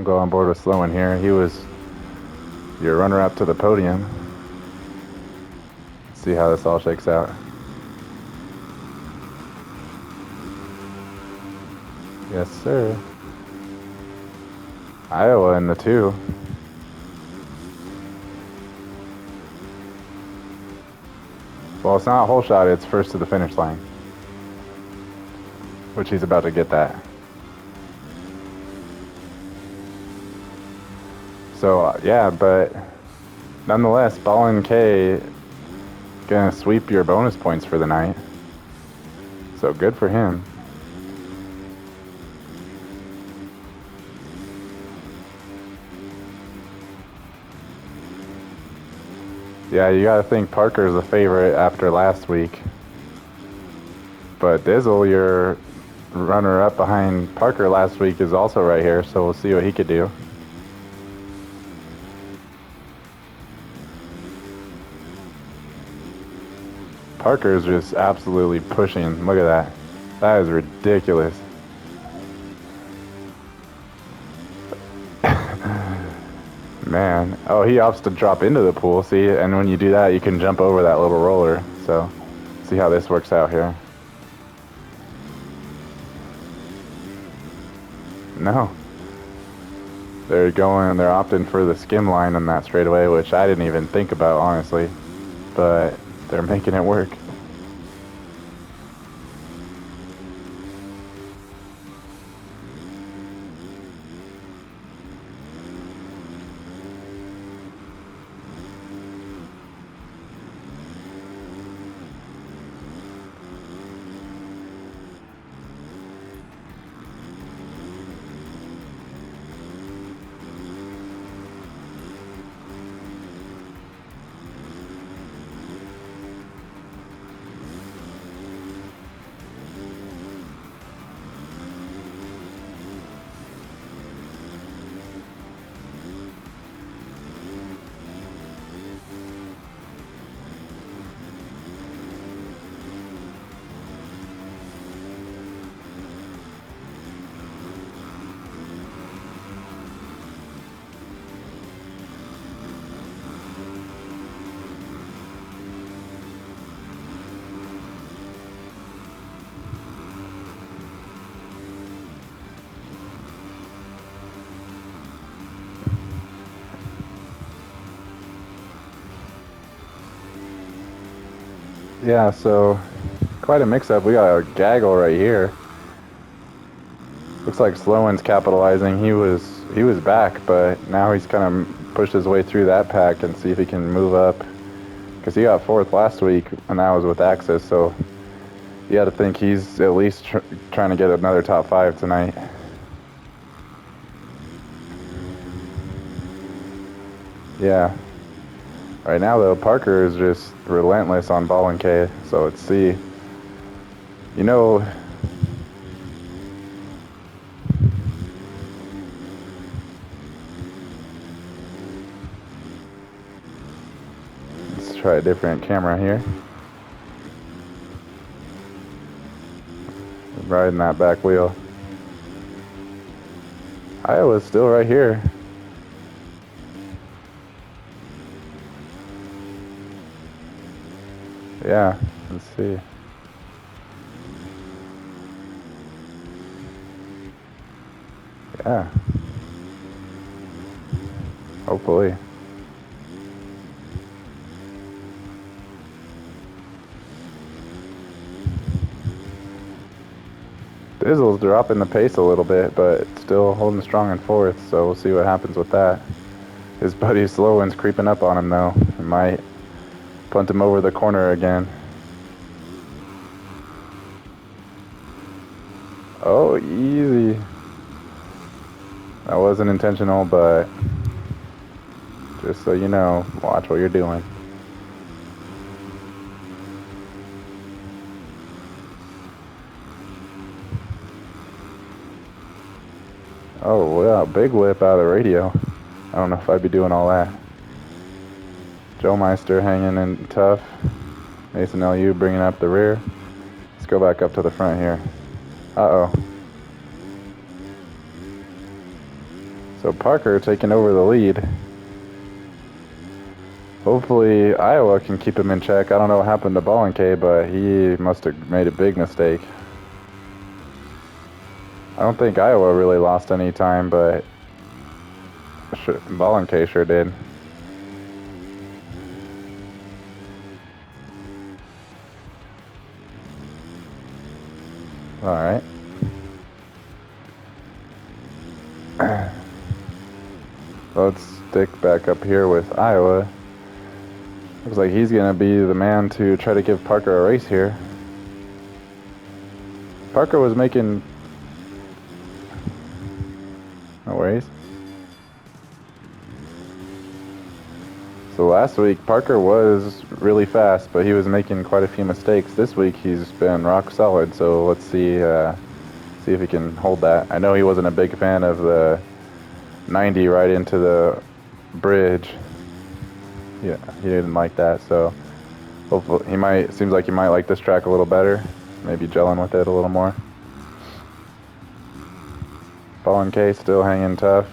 go on board with Sloan here. He was your runner-up to the podium. Let's see how this all shakes out. Yes, sir. Iowa in the 2. Well, it's not a hole shot, it's first to the finish line. Which he's about to get that. So, yeah, but nonetheless, Ballin K gonna sweep your bonus points for the night. So good for him. Yeah, you gotta think Parker's a favorite after last week. But Dizzle, your runner-up behind Parker last week, is also right here, so we'll see what he could do. Parker's just absolutely pushing. Look at that. That is ridiculous. Man. Oh, he opts to drop into the pool, see? And when you do that, you can jump over that little roller. So, see how this works out here. No. They're opting for the skim line on that straightaway, which I didn't even think about, honestly. But they're making it work. Yeah, so quite a mix-up. We got a gaggle right here. Looks like Sloan's capitalizing. He was back, but now he's kind of pushed his way through that pack and see if he can move up. Because he got 4th last week, and that was with Axis, so you got to think he's at least trying to get another top 5 tonight. Yeah. Right now, though, Parker is just relentless on Ballin K, so let's see. You know, let's try a different camera here. Riding that back wheel. Iowa's still right here. Yeah, let's see. Yeah. Hopefully. Dizzle's dropping the pace a little bit, but still holding strong in 4th, so we'll see what happens with that. His buddy Sloan's creeping up on him, though. He might punt him over the corner again. Oh, easy. That wasn't intentional, but just so you know, watch what you're doing. Oh, yeah, big whip out of the radio. I don't know if I'd be doing all that. Joe Meister hanging in tough. Mason LU bringing up the rear. Let's go back up to the front here. Uh-oh. So Parker taking over the lead. Hopefully Iowa can keep him in check. I don't know what happened to Ball and K, but he must have made a big mistake. I don't think Iowa really lost any time, but Ball and K sure did. All right. Let's stick back up here with Iowa. Looks like he's going to be the man to try to give Parker a race here. Parker was making... No worries. So last week, Parker was really fast, but he was making quite a few mistakes. This week, he's been rock solid, so let's see if he can hold that. I know he wasn't a big fan of the 90 right into the bridge. Yeah, he didn't like that, so hopefully seems like he might like this track a little better. Maybe gelling with it a little more. Ball and K still hanging tough.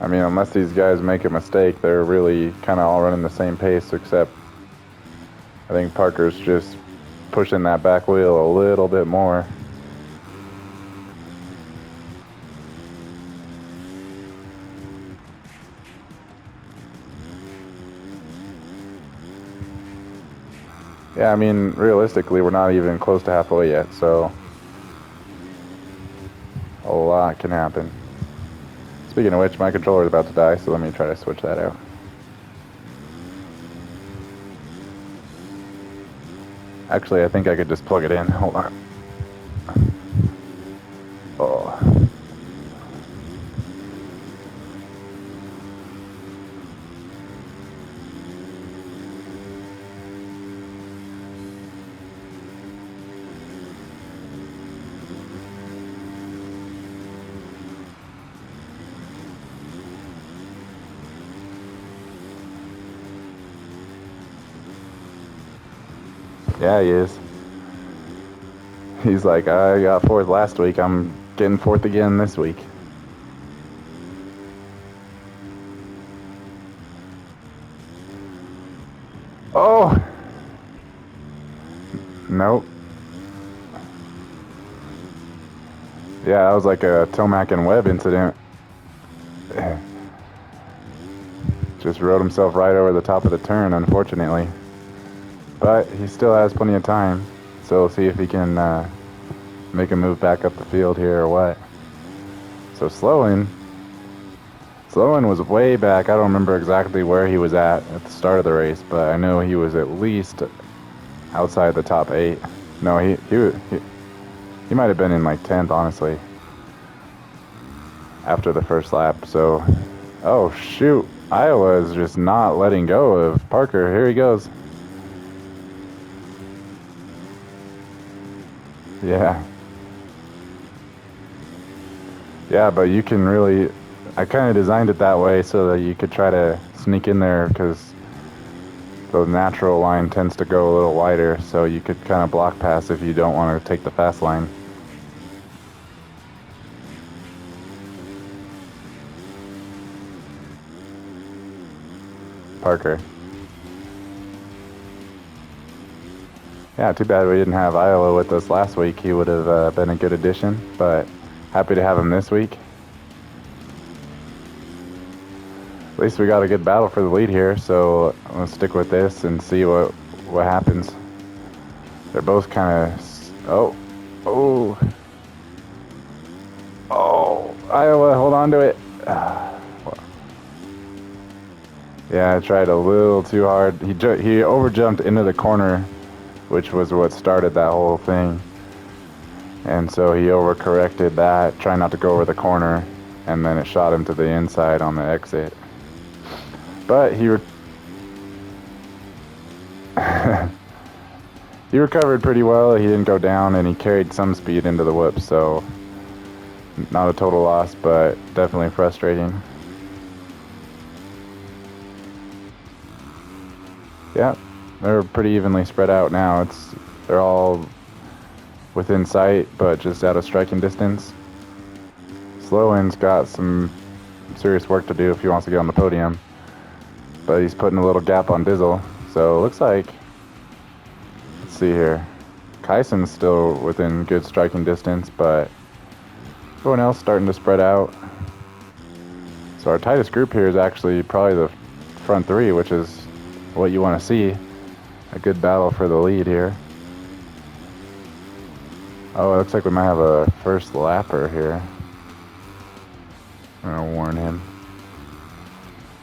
I mean, unless these guys make a mistake, they're really kind of all running the same pace, except I think Parker's just pushing that back wheel a little bit more. Yeah, I mean, realistically, we're not even close to halfway yet, so a lot can happen. Speaking of which, my controller is about to die, so let me try to switch that out. Actually, I think I could just plug it in. Hold on. Oh. Yeah, he is. He's like, I got fourth last week. I'm getting fourth again this week. Oh! Nope. Yeah, that was like a Tomac and Webb incident. Just rode himself right over the top of the turn, unfortunately. But he still has plenty of time, so we'll see if he can make a move back up the field here or what. So Sloan was way back. I don't remember exactly where he was at the start of the race, but I know he was at least outside the top 8. No, he might have been in like 10th, honestly, after the first lap. So, oh shoot, Iowa is just not letting go of Parker. Here he goes. Yeah, but you can really... I kind of designed it that way so that you could try to sneak in there, because the natural line tends to go a little wider, so you could kind of block pass if you don't want to take the fast line. Parker. Yeah, too bad we didn't have Iowa with us last week. He would have been a good addition, but happy to have him this week. At least we got a good battle for the lead here, so let's stick with this and see what happens. They're both kind of... Oh, Iowa, hold on to it. Yeah, I tried a little too hard. He overjumped into the corner, which was what started that whole thing. And so he overcorrected that, trying not to go over the corner, and then it shot him to the inside on the exit. But he recovered pretty well. He didn't go down, and he carried some speed into the whoop, so not a total loss, but definitely frustrating. Yeah, they're pretty evenly spread out now. They're all within sight, but just out of striking distance. Sloan's got some serious work to do if he wants to get on the podium. But he's putting a little gap on Dizzle. So it looks like, let's see here. Kyson's still within good striking distance, but everyone else starting to spread out. So our tightest group here is actually probably the front three, which is what you want to see. A good battle for the lead here. Oh, it looks like we might have a first lapper here. I'm gonna warn him.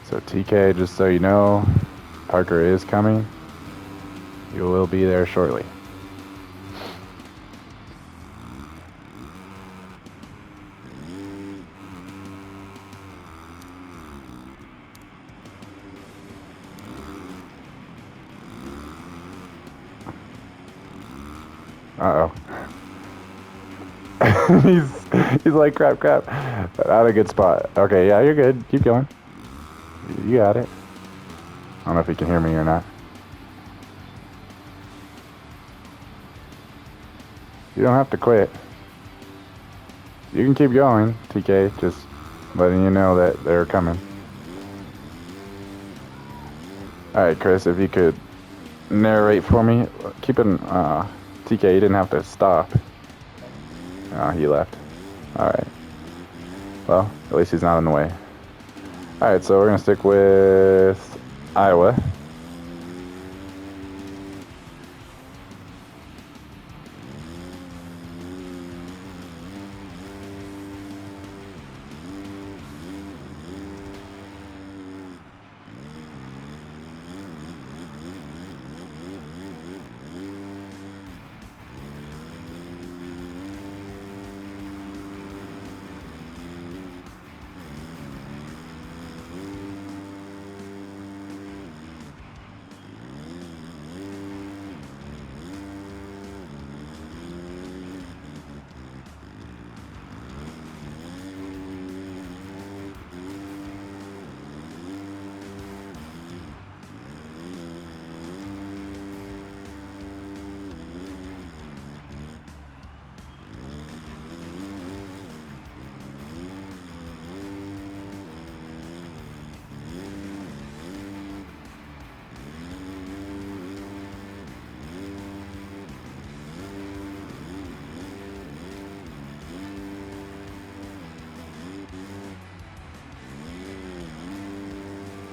So TK, just so you know, Parker is coming. You will be there shortly. Uh-oh. he's like, crap. Out a good spot. Okay, yeah, you're good. Keep going. You got it. I don't know if you can hear me or not. You don't have to quit. You can keep going, TK. Just letting you know that they're coming. Alright, Chris, if you could narrate for me. Keeping, TK, you didn't have to stop. He left. Alright. Well, at least he's not in the way. Alright, so we're going to stick with Iowa.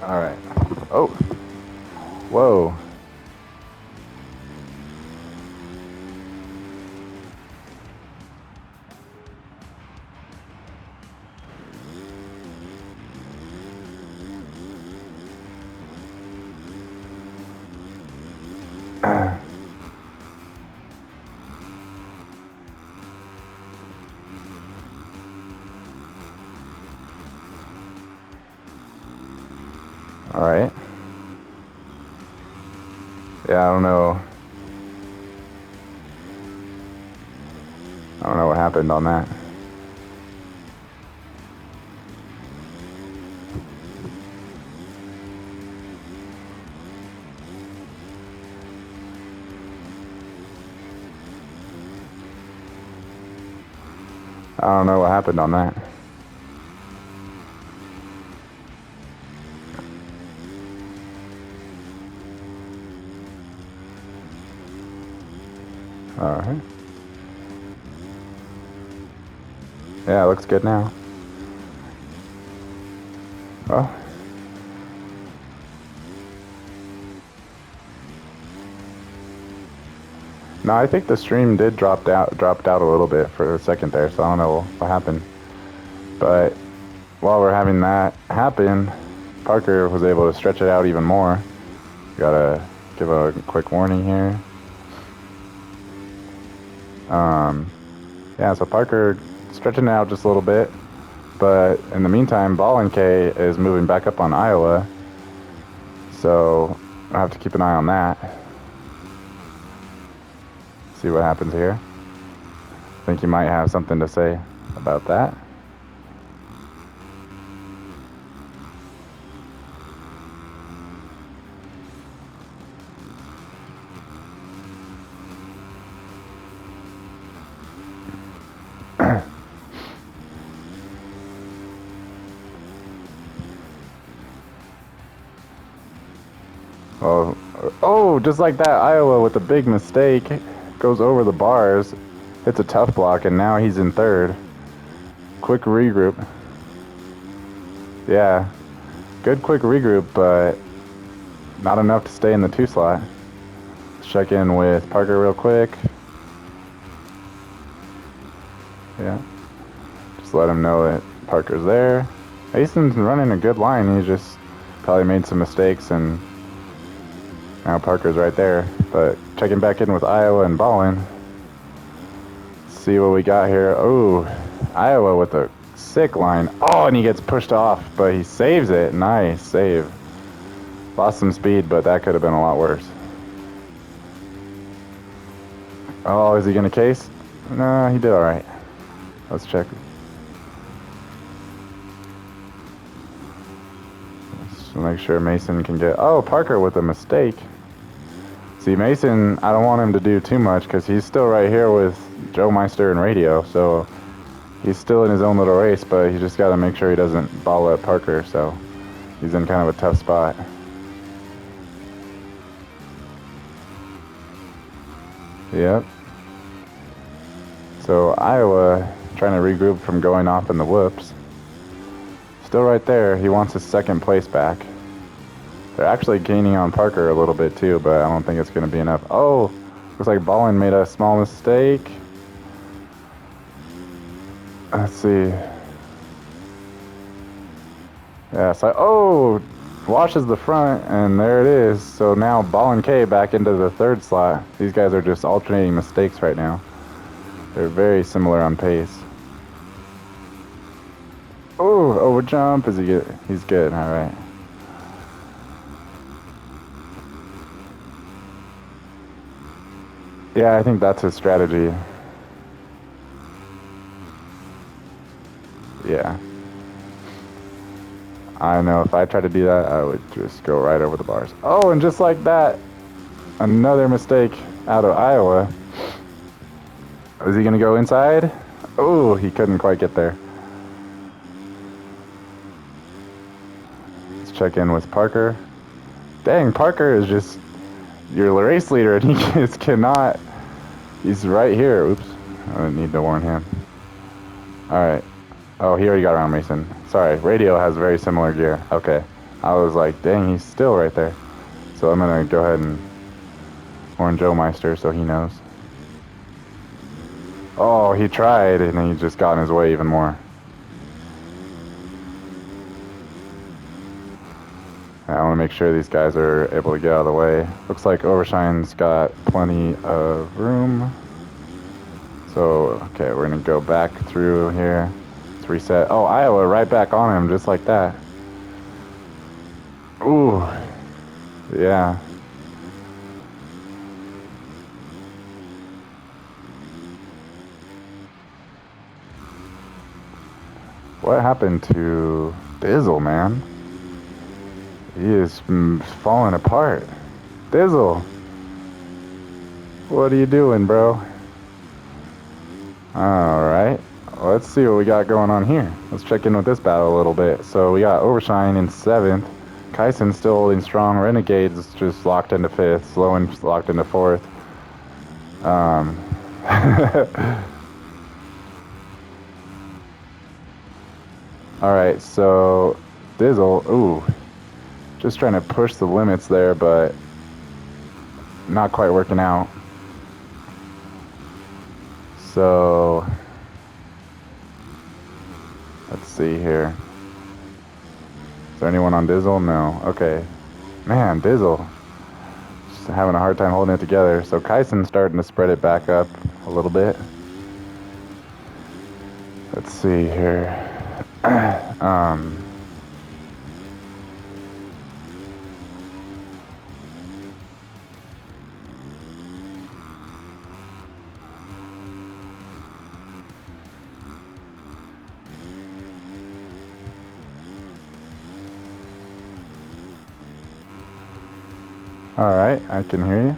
Alright. Oh. Whoa. Alright. Yeah, I don't know. I don't know what happened on that. I don't know what happened on that. Alright. Yeah, it looks good now. Well. No, I think the stream did dropped out a little bit for a second there, so I don't know what happened. But while we're having that happen, Parker was able to stretch it out even more. Gotta give a quick warning here. Yeah, so Parker stretching it out just a little bit, but in the meantime, Ball and K is moving back up on Iowa, so I have to keep an eye on that. See what happens here. I think you might have something to say about that. Oh, just like that, Iowa with a big mistake goes over the bars, hits a tough block, and now he's in third. Quick regroup. Yeah, good quick regroup, but not enough to stay in the 2 slot. Let's check in with Parker real quick. Yeah, just let him know that Parker's there. Mason's running a good line. He just probably made some mistakes, and now Parker's right there. But checking back in with Iowa and Ballin. See what we got here. Oh, Iowa with a sick line. Oh, and he gets pushed off, but he saves it. Nice save. Lost some speed, but that could have been a lot worse. Oh, is he going to case? No, he did all right. Let's check. Let's make sure Mason can get... Oh, Parker with a mistake. See, Mason, I don't want him to do too much because he's still right here with Joe Meister and Radio, so he's still in his own little race, but he just got to make sure he doesn't ball up Parker, so he's in kind of a tough spot. Yep. So Iowa trying to regroup from going off in the whoops. Still right there. He wants his second place back. They're actually gaining on Parker a little bit too, but I don't think it's going to be enough. Oh, looks like Ballin made a small mistake. Let's see. Yeah, so, oh, washes the front, and there it is. So now Ballin K back into the 3rd slot. These guys are just alternating mistakes right now. They're very similar on pace. Oh, over jump. Is he good? He's good. All right. Yeah, I think that's his strategy. Yeah. I know if I tried to do that, I would just go right over the bars. Oh, and just like that, another mistake out of Iowa. Is he going to go inside? Oh, he couldn't quite get there. Let's check in with Parker. Dang, Parker is just your race leader, and he just cannot. He's right here. Oops. I need to warn him. All right. Oh, he already got around Mason. Sorry, Radio has very similar gear. Okay. I was like, dang, he's still right there. So I'm going to go ahead and warn Joe Meister so he knows. Oh, he tried, and he just got in his way even more. I want to make sure these guys are able to get out of the way. Looks like Overshine's got plenty of room. So, okay, we're going to go back through here. Let's reset. Oh, Iowa right back on him, just like that. Ooh. Yeah. What happened to Dizzle, man? He is falling apart. Dizzle! What are you doing, bro? Alright. Let's see what we got going on here. Let's check in with this battle a little bit. So we got Overshine in 7th. Kyson still holding strong. Renegades just locked into 5th. Sloan locked into 4th. Alright, so Dizzle, ooh, just trying to push the limits there, but not quite working out. So, let's see here. Is there anyone on Dizzle? No. Okay. Man, Dizzle, just having a hard time holding it together. So Kyson's starting to spread it back up a little bit. Let's see here. All right, I can hear you.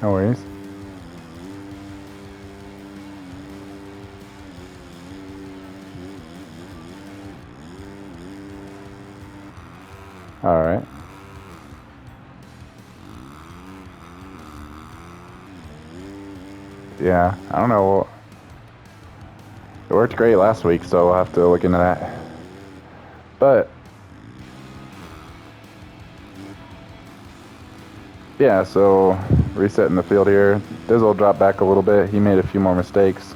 No worries. All right. Yeah, I don't know. It worked great last week, so we'll have to look into that. But yeah, so resetting the field here. Dizzle dropped back a little bit. He made a few more mistakes.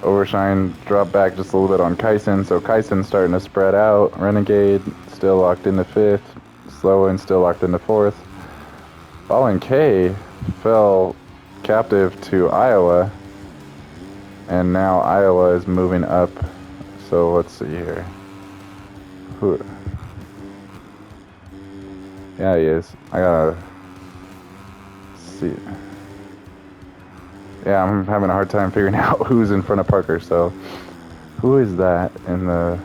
Overshine dropped back just a little bit on Kyson, so Kyson's starting to spread out. Renegade still locked into 5th. Slowen still locked into 4th. Ballin K fell captive to Iowa, and now Iowa is moving up. So let's see here. Who? Yeah, he is. I gotta see. Yeah, I'm having a hard time figuring out who's in front of Parker. So, who is that in the?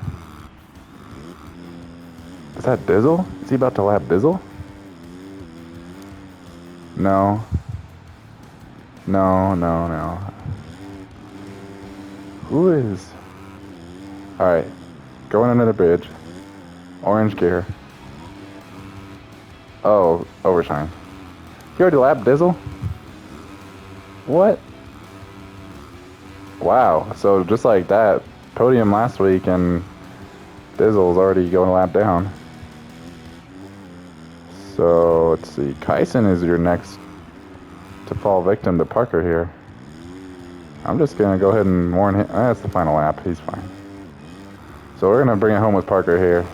Is that Dizzle? Is he about to lap Dizzle? No. No. Who is? Alright. Going under the bridge. Orange gear. Oh, Overshine. He already lapped Dizzle? What? Wow. So just like that, podium last week and Dizzle's already going a lap down. So let's see. Kyson is your next to fall victim to Parker here. I'm just gonna go ahead and warn him. That's the final lap. He's fine. So we're gonna bring it home with Parker here.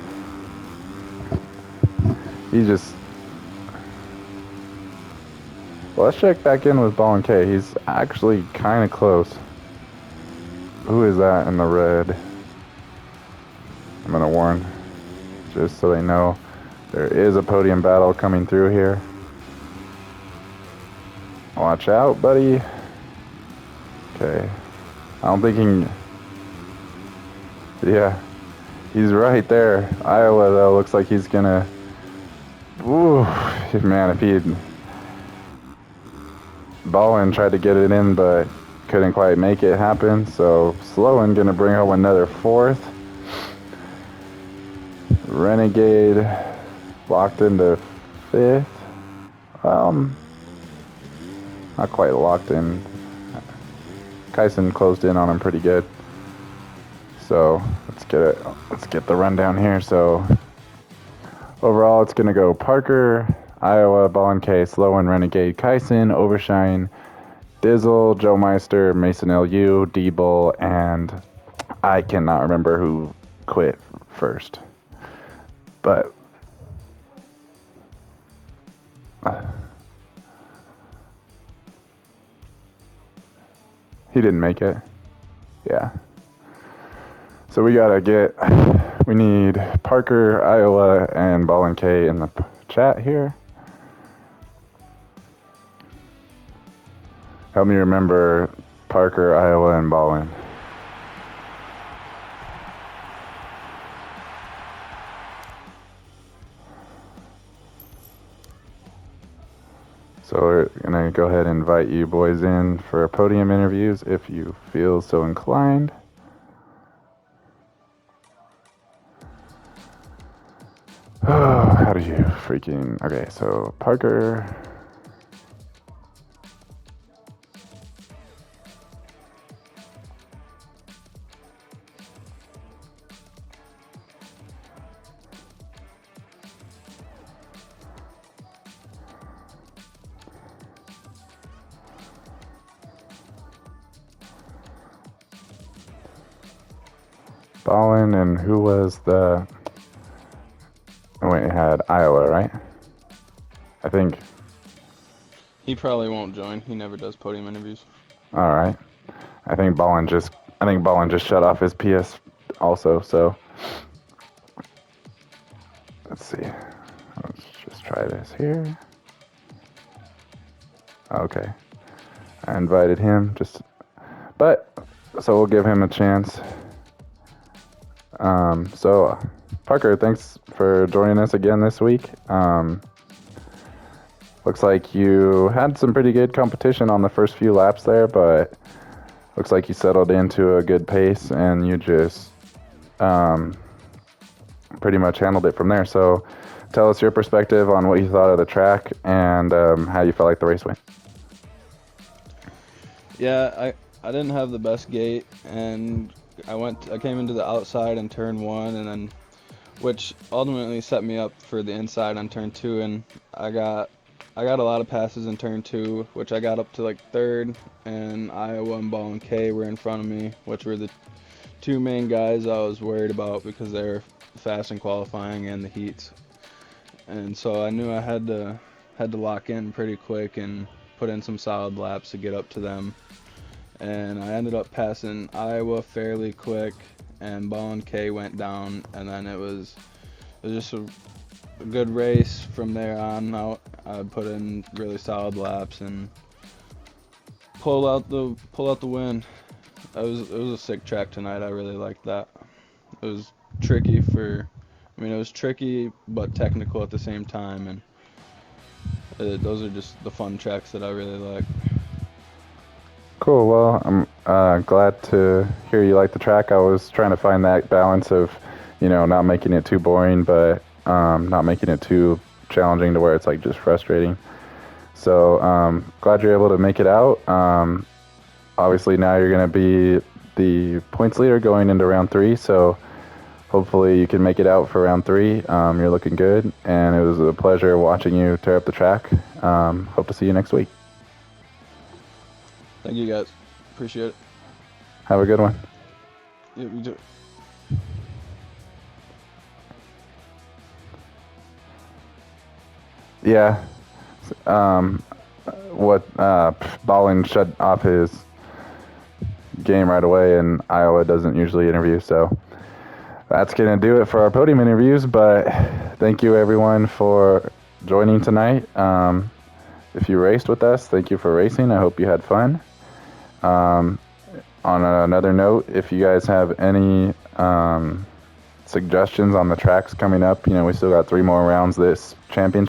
He just. Well, let's check back in with Ballin K. He's actually kind of close. Who is that in the red? I'm gonna warn, just so they know, there is a podium battle coming through here. Watch out, buddy. Okay. I don't think he can. Yeah. He's right there. Iowa, though, looks like he's gonna. Ooh. Man, if he'd. Ballin tried to get it in, but couldn't quite make it happen. So, Slowen gonna bring home another 4th. Renegade locked into 5th. Not quite locked in. Kyson closed in on him pretty good. So let's get it. Let's get the rundown here. So overall, it's gonna go Parker, Iowa, Ballin K, Slowen, Renegade, Kyson, Overshine, Dizzle, Joe Meister, Mason LU, D-Bull, and I cannot remember who quit first. But he didn't make it. Yeah. So we need Parker, Iowa, and Ballin K in the chat here. Help me remember Parker, Iowa, and Ballin. So we're gonna go ahead and invite you boys in for podium interviews if you feel so inclined. Oh, how did you freaking... Okay, so Parker... Ballin, and who was the... Oh, wait, it had Iowa, right? I think. He probably won't join. He never does podium interviews. All right. I think Ballin just shut off his PS also, so let's see. Let's just try this here. Okay. I invited him so we'll give him a chance. So Parker, thanks for joining us again this week. Looks like you had some pretty good competition on the first few laps there, but looks like you settled into a good pace and you just pretty much handled it from there. So tell us your perspective on what you thought of the track and how you felt like the race went. Yeah, I didn't have the best gate, and I came into the outside in turn 1, and then which ultimately set me up for the inside on turn 2, and I got a lot of passes in turn 2, which I got up to like third, and Iowa and Ball and K were in front of me, which were the two main guys I was worried about because they were fast in qualifying and the heats. And so I knew I had to lock in pretty quick and put in some solid laps to get up to them. And I ended up passing Iowa fairly quick, and Ball and K went down, and then it was just a good race from there on out. I put in really solid laps and pulled out the win. It was a sick track tonight. I really liked that. It was tricky it was tricky but technical at the same time, and those are just the fun tracks that I really like. Cool. Well, I'm glad to hear you like the track. I was trying to find that balance of, not making it too boring, but not making it too challenging to where it's like just frustrating. So glad you're able to make it out. Obviously, now you're going to be the points leader going into round 3. So hopefully you can make it out for round 3. You're looking good, and it was a pleasure watching you tear up the track. Hope to see you next week. Thank you guys. Appreciate it. Have a good one. Yeah, you too. Yeah. Ballin shut off his game right away, and Iowa doesn't usually interview, so that's going to do it for our podium interviews. But thank you, everyone, for joining tonight. If you raced with us, thank you for racing. I hope you had fun. On another note, if you guys have any suggestions on the tracks coming up, we still got 3 more rounds this championship.